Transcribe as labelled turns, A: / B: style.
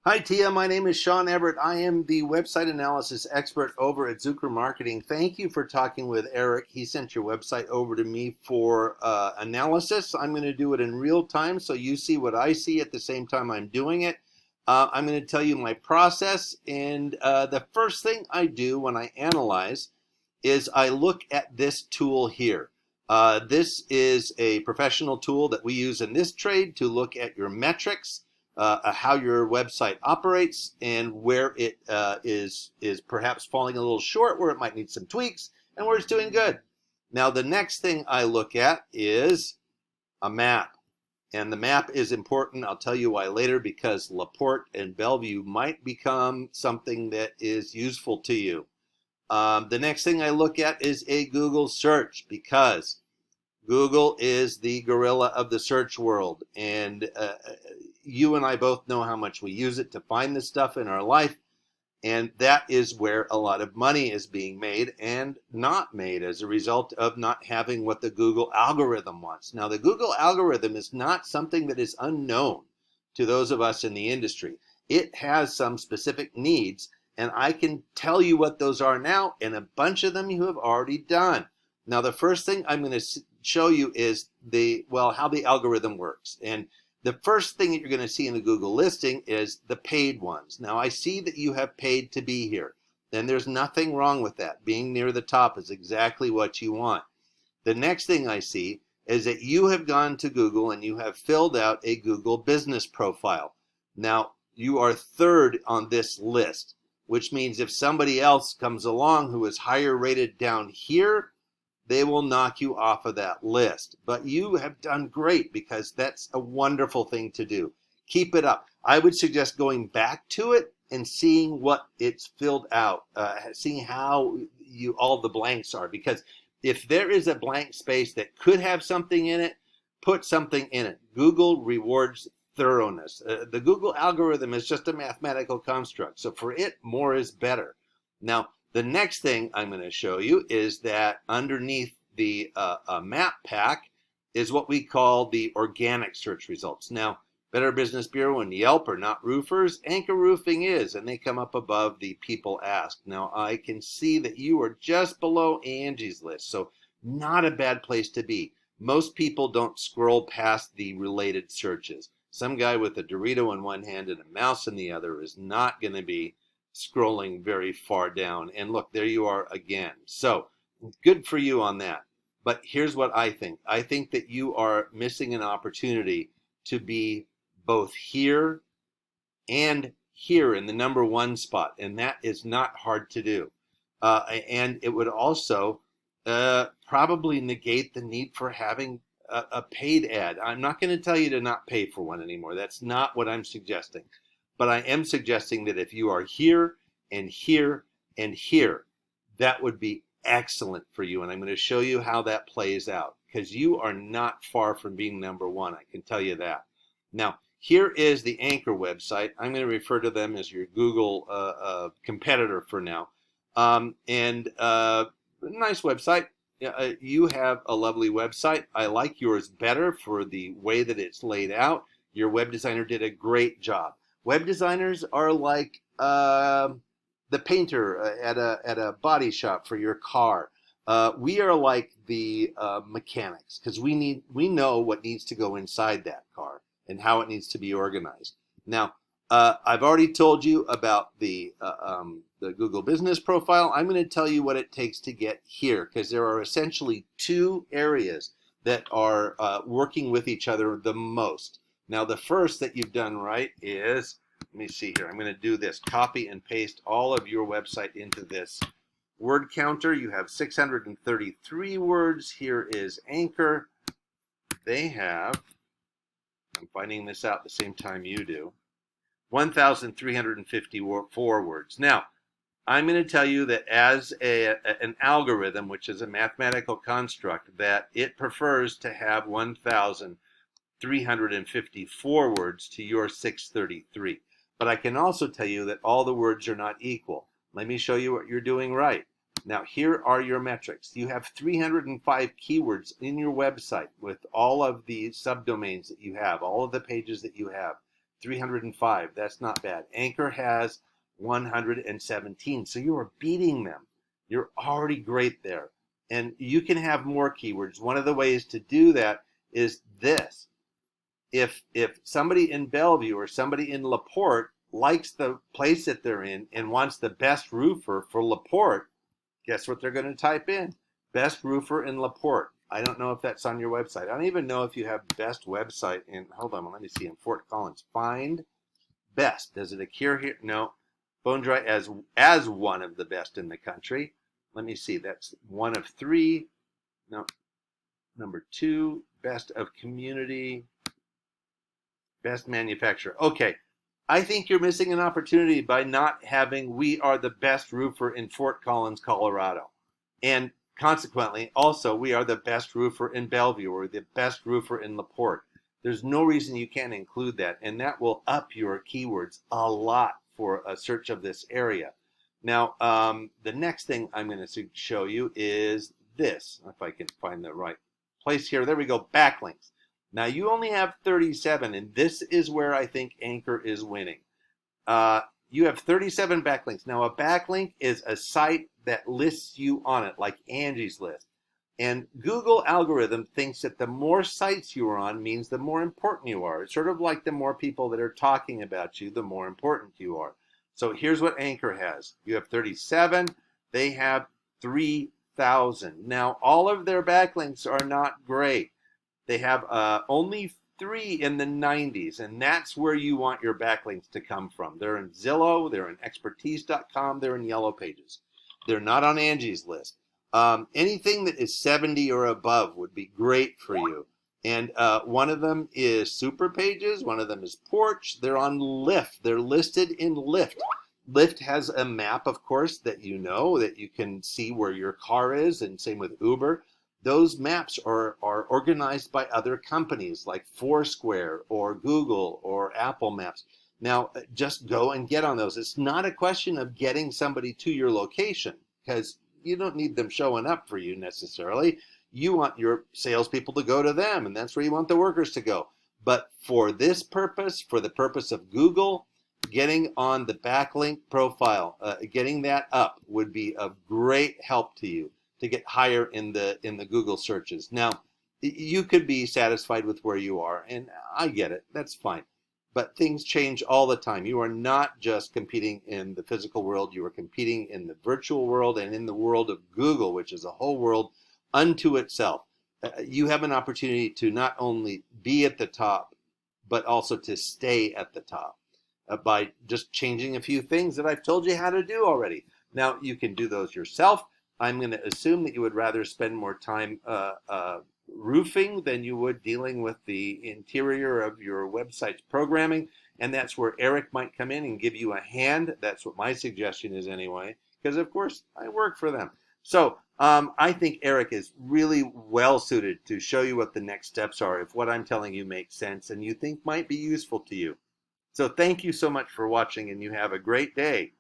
A: Hi, Tia. My name is Sean Everett. I am the website analysis expert over at Zucker Marketing. Thank you for talking with Eric. He sent your website over to me for analysis. I'm going to do it in real time so you see what I see at the same time I'm doing it. I'm going to tell you my process. And the first thing I do when I analyze is I look at this tool here. This is a professional tool that we use in this trade to look at your metrics, how your website operates, and where it is perhaps falling a little short, where it might need some tweaks, and where it's doing good. Now, the next thing I look at is a map. And the map is important. I'll tell you why later, because LaPorte and Bellevue might become something that is useful to you. The next thing I look at is a Google search, because Google is the gorilla of the search world, and you and I both know how much we use it to find this stuff in our life, and that is where a lot of money is being made and not made as a result of not having what the Google algorithm wants. Now, the Google algorithm is not something that is unknown to those of us in the industry. It has some specific needs, and I can tell you what those are now, and a bunch of them you have already done. Now, the first thing I'm going to show you is how the algorithm works. And the first thing that you're going to see in the Google listing is the paid ones. Now, I see that you have paid to be here. Then there's nothing wrong with that. Being near the top is exactly what you want. The next thing I see is that you have gone to Google and you have filled out a Google business profile. Now, you are third on this list, which means if somebody else comes along who is higher rated down here, they will knock you off of that list. But you have done great, because that's a wonderful thing to do. Keep it up. I would suggest going back to it and seeing what it's filled out, seeing how all the blanks are. Because if there is a blank space that could have something in it, put something in it. Google rewards thoroughness. The Google algorithm is just a mathematical construct. So for it, more is better. Now, the next thing I'm going to show you is that underneath the map pack is what we call the organic search results. Now, Better Business Bureau and Yelp are not roofers. Anchor Roofing is, and they come up above the people asked. Now, I can see that you are just below Angie's list, so not a bad place to be. Most people don't scroll past the related searches. Some guy with a Dorito in one hand and a mouse in the other is not going to be scrolling very far down. And look, there you are again. So good for you on that. But here's what I think. I think that you are missing an opportunity to be both here and here in the number one spot. And that is not hard to do. And it would also probably negate the need for having a paid ad. I'm not going to tell you to not pay for one anymore. That's not what I'm suggesting. But I am suggesting that if you are here and here and here, that would be excellent for you. And I'm going to show you how that plays out, because you are not far from being number one. I can tell you that. Now, here is the Anchor website. I'm going to refer to them as your Google competitor for now. Nice website. You have a lovely website. I like yours better for the way that it's laid out. Your web designer did a great job. Web designers are like the painter at a body shop for your car. We are like the mechanics, because we know what needs to go inside that car and how it needs to be organized. Now, I've already told you about the Google Business Profile. I'm going to tell you what it takes to get here, because there are essentially two areas that are working with each other the most. Now, the first that you've done right is, let me see here. I'm going to do this. Copy and paste all of your website into this word counter. You have 633 words. Here is Anchor. They have, I'm finding this out the same time you do, 1,354 words. Now, I'm going to tell you that as an algorithm, which is a mathematical construct, that it prefers to have 1,354 words to your 633. But I can also tell you that all the words are not equal. Let me show you what you're doing right. Now, here are your metrics. You have 305 keywords in your website with all of the subdomains that you have, all of the pages that you have. 305. That's not bad. Anchor has 117. So you are beating them. You're already great there. And you can have more keywords. One of the ways to do that is this. If somebody in Bellevue or somebody in LaPorte likes the place that they're in and wants the best roofer for LaPorte, guess what they're going to type in? Best roofer in LaPorte. I don't know if that's on your website. I don't even know if you have best website in, hold on, let me see, in Fort Collins. Find best. Does it appear here? No. Bone Dry as one of the best in the country. Let me see. That's one of three. No. Number 2, best of community, best manufacturer. Okay. I think you're missing an opportunity by not having we are the best roofer in Fort Collins, Colorado. And consequently, also, we are the best roofer in Bellevue or the best roofer in LaPorte. There's no reason you can't include that, and that will up your keywords a lot for a search of this area. Now, the next thing I'm going to show you is this, if I can find the right place here. There we go, backlinks. Now, you only have 37, and this is where I think Anchor is winning. You have 37 backlinks. Now, a backlink is a site that lists you on it, like Angie's List. And Google algorithm thinks that the more sites you are on means the more important you are. It's sort of like the more people that are talking about you, the more important you are. So here's what Anchor has. You have 37. They have 3,000. Now, all of their backlinks are not great. They have only 3 in the 90s, and that's where you want your backlinks to come from. They're in Zillow, they're in expertise.com, they're in Yellow Pages. They're not on Angie's List. Anything that is 70 or above would be great for you. And one of them is Super Pages, one of them is Porch. They're on Lyft. They're listed in Lyft. Lyft has a map, of course, that you know, that you can see where your car is, and same with Uber. Those maps are organized by other companies like Foursquare or Google or Apple Maps. Now, just go and get on those. It's not a question of getting somebody to your location, because you don't need them showing up for you necessarily. You want your salespeople to go to them, and that's where you want the workers to go. But for this purpose, for the purpose of Google, getting on the backlink profile, getting that up would be of great help to you to get higher in the Google searches. Now, you could be satisfied with where you are, and I get it. That's fine. But things change all the time. You are not just competing in the physical world. You are competing in the virtual world and in the world of Google, which is a whole world unto itself. You have an opportunity to not only be at the top, but also to stay at the top by just changing a few things that I've told you how to do already. Now, you can do those yourself. I'm going to assume that you would rather spend more time roofing than you would dealing with the interior of your website's programming. And that's where Eric might come in and give you a hand. That's what my suggestion is anyway, because of course I work for them. So I think Eric is really well suited to show you what the next steps are if what I'm telling you makes sense and you think might be useful to you. So thank you so much for watching, and you have a great day.